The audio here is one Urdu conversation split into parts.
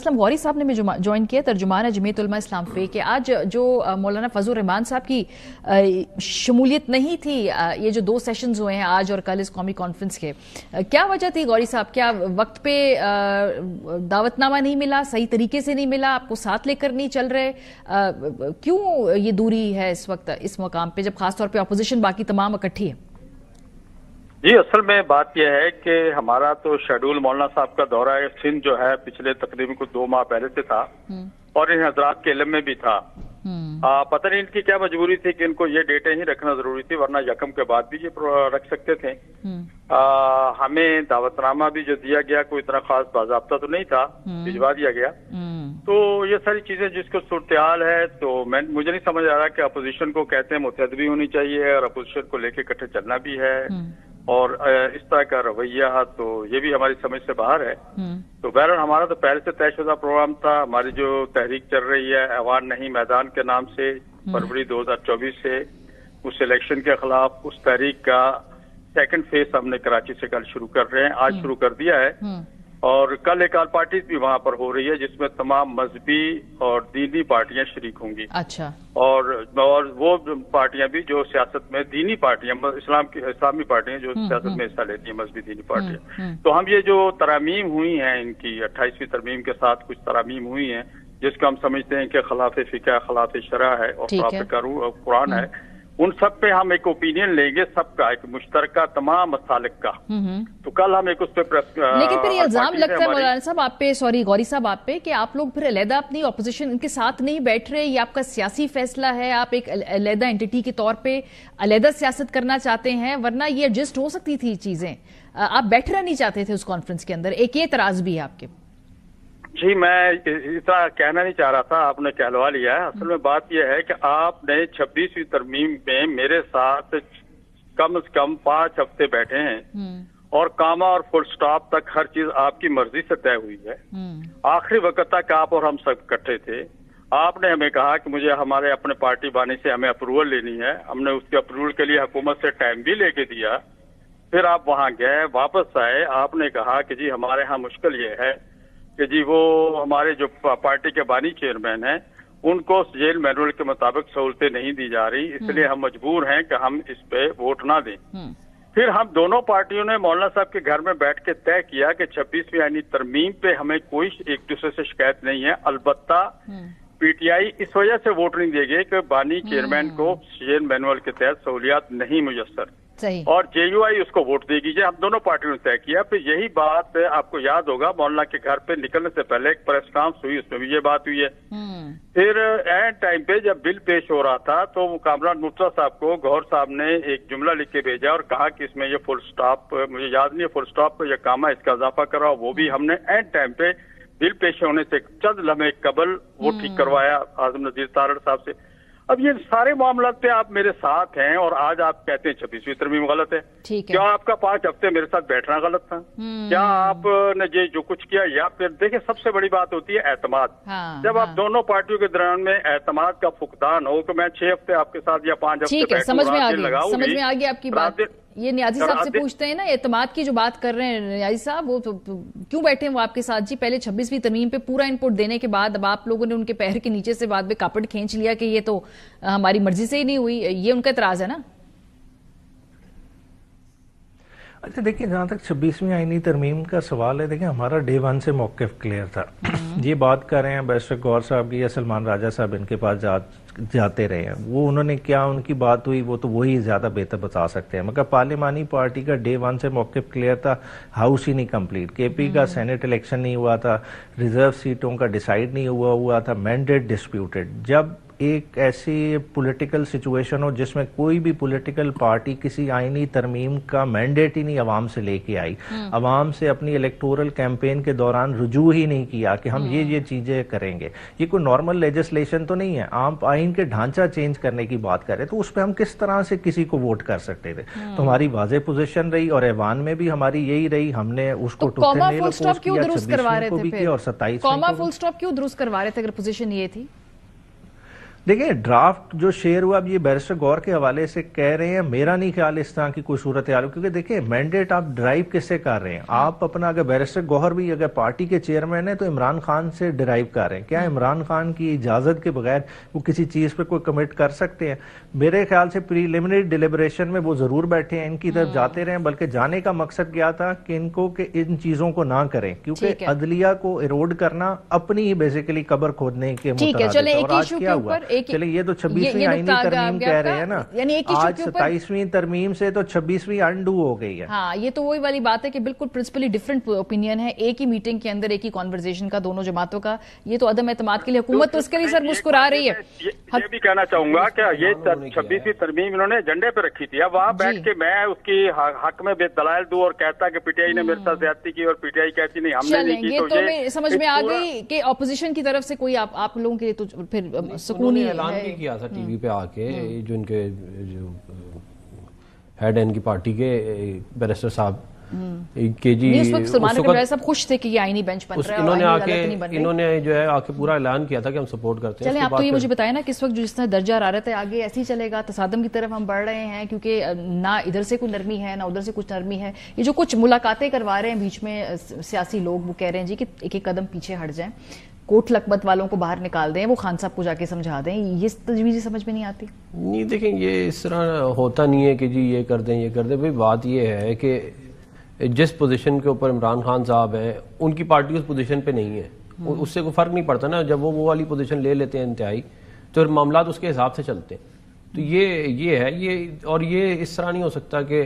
اسلم غوری صاحب نے جوائن کیا, ترجمان جمعیت علماء اسلام فے, کہ آج جو مولانا فضل الرحمان صاحب کی شمولیت نہیں تھی, یہ جو 2 سیشنز ہوئے ہیں آج اور کل اس قومی کانفرنس کے, کیا وجہ تھی غوری صاحب؟ کیا وقت پہ دعوت نامہ نہیں ملا, صحیح طریقے سے نہیں ملا, آپ کو ساتھ لے کر نہیں چل رہے, کیوں یہ دوری ہے اس وقت اس مقام پہ جب خاص طور پہ اپوزیشن باقی تمام اکٹھی ہے؟ جی اصل میں بات یہ ہے کہ ہمارا تو شیڈول مولانا صاحب کا دورہ سندھ جو ہے پچھلے تقریباً کچھ 2 ماہ پہلے سے تھا, اور ان حضرات کے علم میں بھی تھا. پتہ نہیں ان کی کیا مجبوری تھی کہ ان کو یہ ڈیٹیں ہی رکھنا ضروری تھی, ورنہ یکم کے بعد بھی یہ رکھ سکتے تھے. ہمیں دعوت نامہ بھی جو دیا گیا کوئی اتنا خاص باضابطہ تو نہیں تھا, بھجوا دیا گیا. تو یہ ساری چیزیں جس کو صورتحال ہے, تو مجھے نہیں سمجھ آ رہا کہ اپوزیشن کو کہتے ہیں متحد بھی ہونی چاہیے اور اپوزیشن کو لے کے اکٹھے چلنا بھی ہے, اور اس طرح کا رویہ تو یہ بھی ہماری سمجھ سے باہر ہے. تو بہرحال ہمارا تو پہلے سے طے شدہ پروگرام تھا. ہماری جو تحریک چل رہی ہے ایوان نہیں میدان کے نام سے, فروری 2024 سے اس الیکشن کے خلاف, اس تحریک کا 2nd فیز ہم نے کراچی سے کل شروع کر رہے ہیں, آج شروع کر دیا ہے. اور کل ایک آل پارٹیز بھی وہاں پر ہو رہی ہے جس میں تمام مذہبی اور دینی پارٹیاں شریک ہوں گی. اچھا. اور وہ پارٹیاں بھی جو سیاست میں دینی پارٹیاں, اسلامی پارٹیاں جو سیاست میں حصہ لیتی ہیں, مذہبی دینی پارٹیاں. تو ہم یہ جو ترامیم ہوئی ہیں ان کی 28ویں ترمیم کے ساتھ کچھ ترامیم ہوئی ہیں جس کو ہم سمجھتے ہیں کہ خلاف فقہ, خلاف شرع ہے اور خلاف قرآن ہے, ان سب پہ ہم ایک اوپینین لیں گے, سب کا ایک مشترکہ تمام مسالک کا. تو کل ہم ایک اس پہ لیکن پھر یہ الزام لگتا ہے مولانا صاحب آپ پہ, غوری صاحب آپ پہ, کہ آپ لوگ پھر علیحدہ اپنی اپوزیشن ان کے ساتھ نہیں بیٹھ رہے. یہ آپ کا سیاسی فیصلہ ہے, آپ ایک علیحدہ انٹیٹی کے طور پہ علیحدہ سیاست کرنا چاہتے ہیں, ورنہ یہ ایڈجسٹ ہو سکتی تھی چیزیں, آپ بیٹھنا نہیں چاہتے تھے اس کانفرنس کے اندر. ایک یہ اعتراض بھی ہے آپ کے. جی میں اتنا کہنا نہیں چاہ رہا تھا, آپ نے کہلوا لیا ہے. اصل میں بات یہ ہے کہ آپ نے 26ویں ترمیم میں میرے ساتھ کم از کم 5 ہفتے بیٹھے ہیں, اور کاما اور فل سٹاپ تک ہر چیز آپ کی مرضی سے طے ہوئی ہے. آخری وقت تک آپ اور ہم سب اکٹھے تھے. آپ نے ہمیں کہا کہ مجھے ہمارے اپنے پارٹی بانی سے ہمیں اپروول لینی ہے. ہم نے اس کے اپروول کے لیے حکومت سے ٹائم بھی لے کے دیا. پھر آپ وہاں گئے, واپس آئے, آپ نے کہا کہ جی ہمارے ہاں مشکل یہ ہے کہ جی وہ ہمارے جو پارٹی کے بانی چیئرمین ہیں ان کو جیل مینول کے مطابق سہولتیں نہیں دی جا رہی, اس لیے ہم مجبور ہیں کہ ہم اس پہ ووٹ نہ دیں. پھر ہم دونوں پارٹیوں نے مولانا صاحب کے گھر میں بیٹھ کے طے کیا کہ 26ویں آئینی ترمیم پہ ہمیں کوئی ایک دوسرے سے شکایت نہیں ہے. البتہ پی ٹی آئی اس وجہ سے ووٹ نہیں دے گی کہ بانی چیئرمین کو جیل مینول کے تحت سہولیات نہیں میسر, اور جے یو آئی اس کو ووٹ دے گی. ہم دونوں پارٹیوں نے طے کیا. پھر یہی بات آپ کو یاد ہوگا مولانا کے گھر پہ نکلنے سے پہلے ایک پریس کانفرنس ہوئی, اس میں بھی یہ بات ہوئی ہے. پھر اینڈ ٹائم پہ جب بل پیش ہو رہا تھا تو کامران مرتضیٰ صاحب کو گوھر صاحب نے ایک جملہ لکھ کے بھیجا اور کہا کہ اس میں یہ فل سٹاپ, مجھے یاد نہیں ہے فل سٹاپ کو, یہ کاما اس کا اضافہ کرا. وہ بھی ہم نے اینڈ ٹائم پہ بل پیش ہونے سے چند لمحے قبل وہ ٹھیک کروایا اعظم نذیر تارڑ صاحب سے. اب یہ سارے معاملات پہ آپ میرے ساتھ ہیں, اور آج آپ کہتے ہیں 26ویں ترمیم غلط ہے. کیا آپ کا 5 ہفتے میرے ساتھ بیٹھنا غلط تھا؟ کیا آپ نے یہ جو کچھ کیا, یا پھر دیکھیں سب سے بڑی بات ہوتی ہے اعتماد. جب آپ دونوں پارٹیوں کے درمیان میں اعتماد کا فقدان ہو, تو میں 6 ہفتے آپ کے ساتھ یا 5 ہفتے بیٹھوں, سمجھ میں آ گئی آپ کی بات. یہ نیازی صاحب سے پوچھتے ہیں نا, اعتماد کی جو بات کر رہے ہیں نیازی صاحب, وہ کیوں بیٹھے ہیں وہ آپ کے ساتھ جی؟ پہلے 26ویں ترمیم پہ پورا انپٹ دینے کے بعد اب آپ لوگوں نے ان کے پیر کے نیچے سے بعد میں کاپڑ کھینچ لیا کہ یہ تو ہماری مرضی سے ہی نہیں ہوئی. یہ ان کا اعتراض ہے نا. اچھا دیکھیں, جہاں تک 26ویں آئینی ترمیم کا سوال ہے, دیکھیں ہمارا ڈے 1 سے موقف کلیئر تھا. یہ بات کر رہے ہیں بیرسٹر غور صاحب کی یا سلمان راجہ صاحب ان کے پاس جاتے رہے ہیں, وہ انہوں نے کیا ان کی بات ہوئی وہ تو وہی زیادہ بہتر بتا سکتے ہیں. مگر پارلیمانی پارٹی کا ڈے 1 سے موقف کلیئر تھا, ہاؤس ہی نہیں کمپلیٹ, کے پی کا سینٹ الیکشن نہیں ہوا تھا, ریزرو سیٹوں کا ڈیسائیڈ نہیں ہوا تھا, مینڈیٹ ڈسپیوٹڈ. جب ایک ایسی پولیٹیکل سچویشن ہو جس میں کوئی بھی پولیٹیکل پارٹی کسی آئینی ترمیم کا مینڈیٹ ہی نہیں عوام سے لے کے آئی, عوام سے اپنی الیکٹورل کیمپین کے دوران رجوع ہی نہیں کیا کہ ہم یہ چیزیں کریں گے, یہ کوئی نارمل لیجسلیشن تو نہیں ہے, آپ آئین کے ڈھانچہ چینج کرنے کی بات کر رہے, تو اس پہ ہم کس طرح سے کسی کو ووٹ کر سکتے تھے؟ تو ہماری واضح پوزیشن رہی, اور ایوان میں بھی ہماری یہی رہی, ہم نے اس کو قوما فل سٹاپ کیوں درست کروا رہے تھے؟ اور 27 قوما فل سٹاپ کیوں درست کروا رہے تھے اگر پوزیشن یہ تھی؟ دیکھیں ڈرافٹ جو شیئر ہوا اب یہ بیرسٹر گور کے حوالے سے کہہ رہے ہیں، میرا نہیں خیال اس طرح کی کوئی صورتحال، کیونکہ دیکھیں مینڈیٹ آپ ڈرائیو کس سے کر رہے ہیں؟ آپ اپنا اگر بیرسٹر گوہر بھی اگر پارٹی کے چیئرمین ہیں تو عمران خان سے ڈرائیو کر رہے ہیں، کیا عمران خان کی اجازت کے بغیر وہ کسی چیز پہ کوئی کمٹ کر سکتے ہیں؟ میرے خیال سے پریلیمنری ڈیلیبریشن میں وہ ضرور بیٹھے ہیں، ان کی طرف جاتے رہے، بلکہ جانے کا مقصد کیا تھا کہ ان کو کہ ان چیزوں کو نہ کریں، کیونکہ عدلیہ کو ایروڈ کرنا اپنی ہی بیسیکلی قبر کھودنے کے مترادف ہے۔ اور آج کیا ہوا؟ چلیں یہ تو 26ویں آئینی ترمیم کہہ رہے ہیں نا، آج 27ویں ترمیم سے تو 26ویں انڈو ہو گئی ہے۔ ہاں یہ تو وہی والی بات ہے کہ بالکل پرنسپلی ڈیفرنٹ اوپینین ہے، ایک ہی میٹنگ کے اندر ایک ہی کانورزیشن کا دونوں جماعتوں کا، یہ تو عدم اعتماد کے لیے حکومت تو اس کے لیے سر مسکرا رہی ہے۔ یہ بھی کہنا چاہوں گا کہ یہ 26ویں ترمیم انہوں نے ایجنڈے پہ رکھی تھی، اب وہاں بیٹھ کے میں اس کی حق میں بے دلائل دوں اور کہتا کہ پی ٹی آئی نے میرے ساتھ زیادتی کی اور پی ٹی آئی کہتی نہیں ہم نے نہیں کی، یہ تو میں سمجھ میں آ گئی کہ اپوزیشن کی طرف سے کوئی آپ لوگوں کے لیے تو پھر سکون اعلان بھی کیا تھا ٹی وی پہ آ کے، جو ان کے جو ہیڈ ان کی پارٹی کے بیرسٹر صاحب کہ جی اس وقت سلمان اکرم صاحب خوش تھے کہ یہ آئینی بینچ بن رہا ہے، انہوں نے جو ہے آ کے پورا اعلان کیا تھا کہ ہم سپورٹ کرتے ہیں۔ چلیں آپ تو یہ مجھے بتائیں نا کہ اس وقت جس طرح درجہ حرارت ہے آگے ایسے ہی چلے گا، تصادم کی طرف ہم بڑھ رہے ہیں، کیونکہ نہ ادھر سے کوئی نرمی ہے نہ ادھر سے کچھ نرمی ہے، یہ جو کچھ ملاقاتیں کروا رہے ہیں بیچ میں سیاسی لوگ، وہ کہہ رہے ہیں جی کہ ایک ایک قدم پیچھے ہٹ جائیں، کوٹ لکھپت والوں کو باہر نکال دیں، وہ خان صاحب کو جا کے سمجھا دیں، یہ تجویز سمجھ میں نہیں آتی؟ نہیں دیکھیں یہ اس طرح ہوتا نہیں ہے کہ جی یہ کر دیں یہ کر دیں، بھائی بات یہ ہے کہ جس پوزیشن کے اوپر عمران خان صاحب ہیں ان کی پارٹی اس پوزیشن پہ نہیں ہے، اس سے کوئی فرق نہیں پڑتا نا، جب وہ والی پوزیشن لے لیتے ہیں انتہائی تو معاملات اس کے حساب سے چلتے ہیں، تو یہ ہے یہ، اور یہ اس طرح نہیں ہو سکتا کہ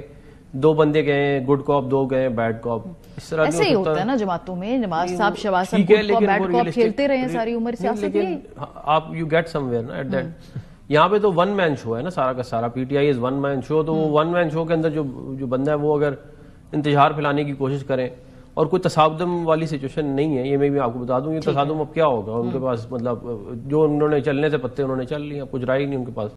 دو بندے گئے گڈ کاپ دو گئے بیڈ کاپ، اس طرح ایسے ہی ہوتا ہے نا جماعتوں میں، نواز صاحب شہباز صاحب گڈ کاپ بیڈ کاپ کھیلتے رہے ہیں ساری عمر سیاست میں، آپ یو گیٹ سم ویئر نا ایٹ دیٹ، یہاں پہ تو ون مین شو ہے نا سارا کا سارا، P T I is one مین شو، تو وہ ون مین شو کے اندر جو بندہ ہے وہ اگر انتشار پھیلانے کی کوشش کریں، اور کوئی تصادم والی سچویشن نہیں ہے، یہ میں بھی آپ کو بتا دوں، یہ تصادم اب کیا ہوگا ان کے پاس، مطلب جو انہوں نے چلنے سے پتے انہوں نے چل لیے، اب کچھ رائے نہیں ان کے پاس۔